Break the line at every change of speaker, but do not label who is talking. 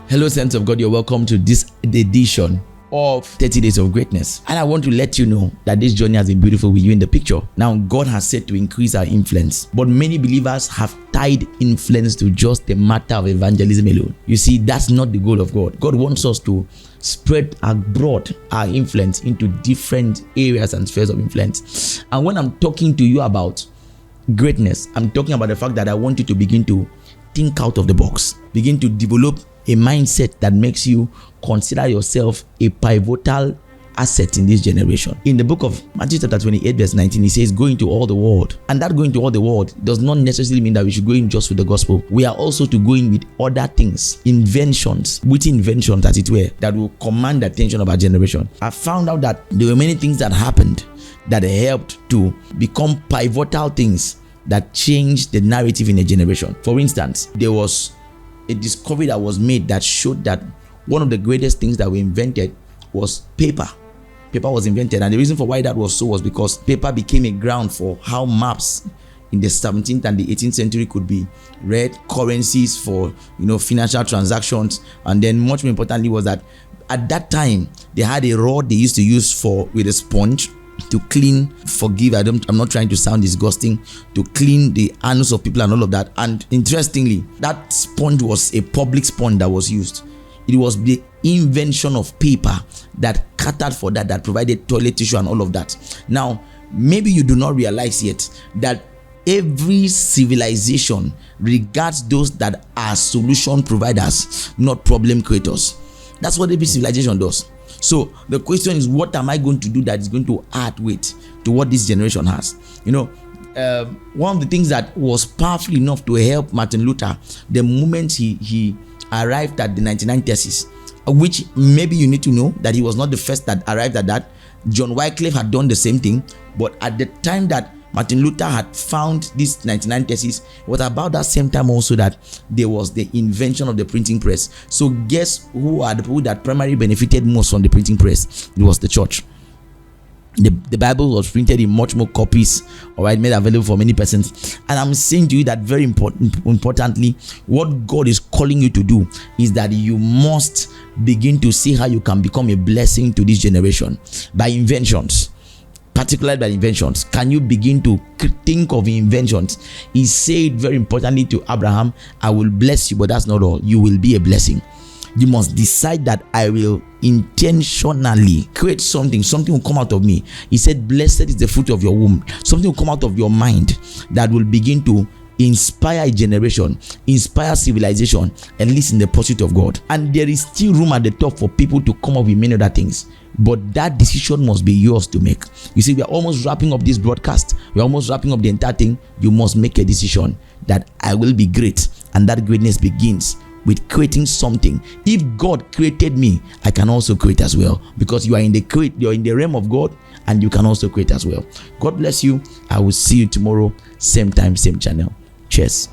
Hello, saints of God, you're welcome to this edition of 30 Days of Greatness. And I want to let you know that this journey has been beautiful with you in the picture. Now, God has said to increase our influence, but many believers have tied influence to just the matter of evangelism alone. You see, that's not the goal of God. God wants us to spread abroad our influence into different areas and spheres of influence. And when I'm talking to you about greatness, I'm talking about the fact that I want you to begin to think out of the box, begin to develop a mindset that makes you consider yourself a pivotal asset in this generation. In the book of Matthew chapter 28 verse 19, it says, go into all the world. And that going to all the world does not necessarily mean that we should go in just with the gospel. We are also to go in with other things, inventions, witty inventions as it were, that will command the attention of our generation. I found out that there were many things that happened that helped to become pivotal things that changed the narrative in a generation. For instance, there was a discovery that was made that showed that one of the greatest things that we invented was paper. Paper was invented, and the reason for why that was so was because paper became a ground for how maps in the 17th and the 18th century could be read, currencies for financial transactions, and then much more importantly was that at that time they had a rod they used to use with a sponge to clean, I'm not trying to sound disgusting, to clean the anus of people and all of that. And interestingly, that sponge was a public sponge that was used. It was the invention of paper that catered for that provided toilet tissue and all of that. Now, maybe you do not realize yet that every civilization regards those that are solution providers, not problem creators. That's what every civilization does. So the question is, what am I going to do that is going to add weight to what this generation has? One of the things that was powerful enough to help Martin Luther the moment he arrived at the 99 Theses, which maybe you need to know that he was not the first that arrived at that. John Wycliffe had done the same thing, but at the time that Martin Luther had found these 99 Theses, it was about that same time also that there was the invention of the printing press. So guess who are the people that primarily benefited most from the printing press? It was the church. The Bible was printed in much more copies, made available for many persons. And I'm saying to you that very importantly, what God is calling you to do is that you must begin to see how you can become a blessing to this generation by inventions. Particularly by inventions. Can you begin to think of inventions? He said very importantly to Abraham, I will bless you, but that's not all. You will be a blessing. You must decide that I will intentionally create something will come out of me. He said, blessed is the fruit of your womb. Something will come out of your mind that will begin to inspire a generation, inspire civilization, and lead in the pursuit of God. And there is still room at the top for people to come up with many other things, but that decision must be yours to make. You see, we are almost wrapping up this broadcast. We are almost wrapping up the entire thing. You must make a decision that I will be great, and that greatness begins with creating something. If God created me, I can also create as well, because you're in the realm of God, and you can also create as well. God bless you. I will see you tomorrow, same time, same channel. Cheers.